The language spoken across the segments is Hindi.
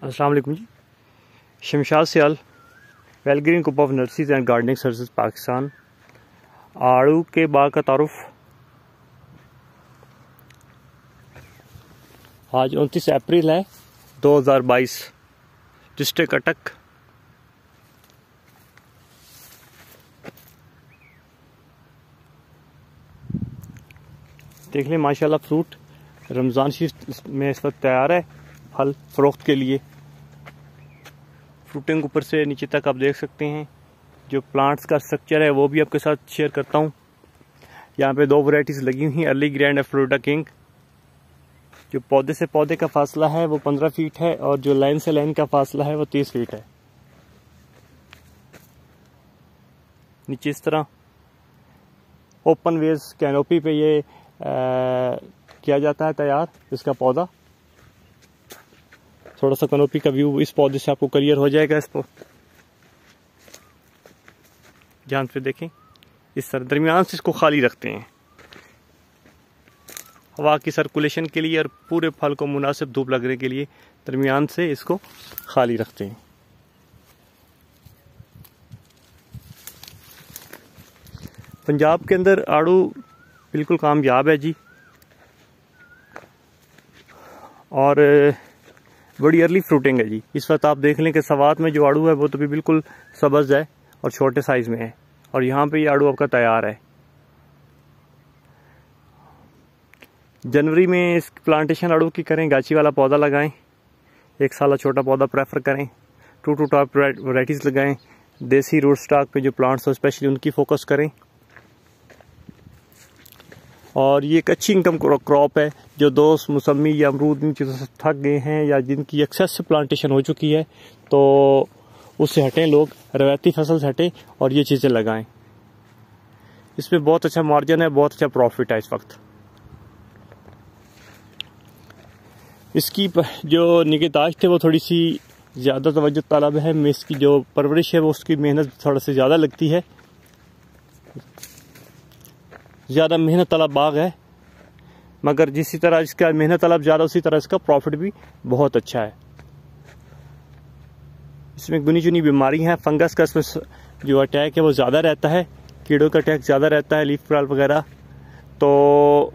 अस्सलाम वालेकुम जी। Shamshad Sial, Well Green group of nurseries and gardening services Pakistan. आड़ू के बाग का तारुफ। आज 29 अप्रैल है 2022। डिस्ट्रिक्ट अटक। देख लें माशाल्लाह फ्रूट रमज़ान शीट में इस वक्त तैयार है फल फरोख्त के लिए। फ्रूटिंग ऊपर से नीचे तक आप देख सकते हैं। जो प्लांट्स का स्ट्रक्चर है वो भी आपके साथ शेयर करता हूँ। यहाँ पे 2 वैरायटीज़ लगी हुई हैं, अर्ली ग्रैंड और फ्लोरिडा किंग। जो पौधे से पौधे का फासला है वो 15 फीट है और जो लाइन से लाइन का फासला है वो 30 फीट है। नीचे इस तरह ओपन वेज कैनोपी पे ये किया जाता है तैयार इसका पौधा। थोड़ा सा कैनोपी का व्यू इस पौधे से आपको क्लियर हो जाएगा। इसको ध्यान से देखें। इस तरह दरमियान से इसको खाली रखते हैं हवा की सर्कुलेशन के लिए और पूरे फल को मुनासिब धूप लगने के लिए दरमियान से इसको खाली रखते हैं। पंजाब के अंदर आड़ू बिल्कुल कामयाब है जी, और बड़ी अर्ली फ्रूटिंग है जी। इस वक्त आप देख लें कि सवात में जो आड़ू है वो तो भी बिल्कुल सब्ज़ है और छोटे साइज़ में है, और यहाँ पे ये आड़ू आपका तैयार है। जनवरी में इस प्लांटेशन आड़ू की करें, गाची वाला पौधा लगाएं, 1 साल छोटा पौधा प्रेफर करें, 2 to टॉप वैराइटीज़ लगाएं, देसी रूट स्टॉक पे जो प्लांट्स हो स्पेशली उनकी फोकस करें। और ये एक अच्छी इनकम क्रॉप है। जो दोस्त मौसमी या अमरूद इन चीज़ों से थक गए हैं या जिनकी एक्सेस प्लांटेशन हो चुकी है तो उससे हटें, लोग रवायती फसल से हटें और ये चीज़ें लगाएं। इसमें बहुत अच्छा मार्जिन है, बहुत अच्छा प्रॉफिट है इस वक्त। इसकी जो निगहदाश्त है वो थोड़ी सी ज़्यादा तवज्जो तलब है। इसकी जो परवरिश है वो उसकी मेहनत थोड़ा सी ज़्यादा लगती है। ज़्यादा मेहनत तलब बाग है, मगर जिस तरह इसका मेहनत तलब ज़्यादा उसी तरह इसका प्रॉफिट भी बहुत अच्छा है। इसमें गुनी चुनी बीमारी है, फंगस का इसमें जो अटैक है वो ज़्यादा रहता है, कीड़ों का अटैक ज़्यादा रहता है, लीफ क्रॉल वगैरह। तो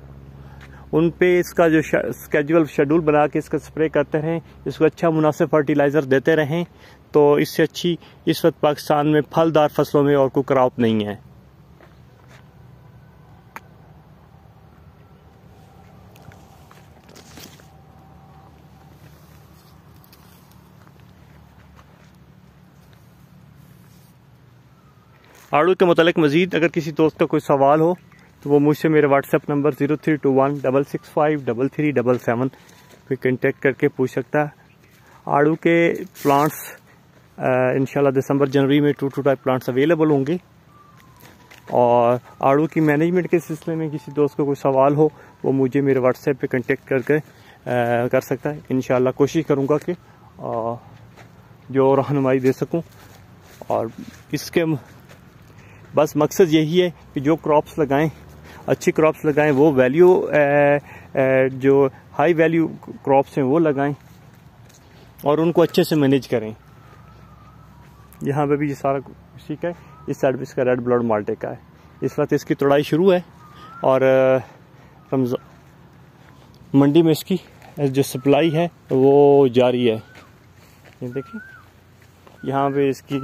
उन पे इसका जो शेड्यूल बना के इसका स्प्रे करते रहें, इसको अच्छा मुनासिब फर्टिलाइज़र देते रहें, तो इससे अच्छी इस वक्त पाकिस्तान में फलदार फसलों में और कोई क्रॉप नहीं है। आड़ू के मुतालिक मज़ीद अगर किसी दोस्त का कोई सवाल हो तो वो मुझसे मेरे व्हाट्सएप नंबर 0321665377 पे कांटेक्ट करके पूछ सकता है। आड़ू के प्लांट्स इंशाल्लाह दिसंबर जनवरी में 2 to 2 प्लांट्स अवेलेबल होंगे। और आड़ू की मैनेजमेंट के सिलसिले में किसी दोस्त को कोई सवाल हो वो मुझे मेरे व्हाट्सएप पे कांटेक्ट करके कर सकता है। इंशाल्लाह कोशिश करूँगा कि जो रहनुमाई दे सकूँ। और इसके बस मकसद यही है कि जो क्रॉप्स लगाएं, अच्छी क्रॉप्स लगाएं, वो वैल्यू जो हाई वैल्यू क्रॉप्स हैं वो लगाएं और उनको अच्छे से मैनेज करें। यहाँ पे भी ये सारा इसी का है। इस साइड पे इसका रेड ब्लड माल्टे का है। इस वक्त इसकी तोड़ाई शुरू है और मंडी में इसकी जो सप्लाई है वो जारी है। ये देखिए यहाँ पे इसकी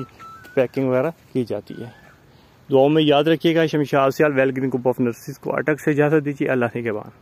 पैकिंग वगैरह की जाती है। दुआओं में याद रखिएगा। Shamshad Sial, Well Green group of nurseries को अटक से इजाज़त दीजिए। अल्लाह के बाद।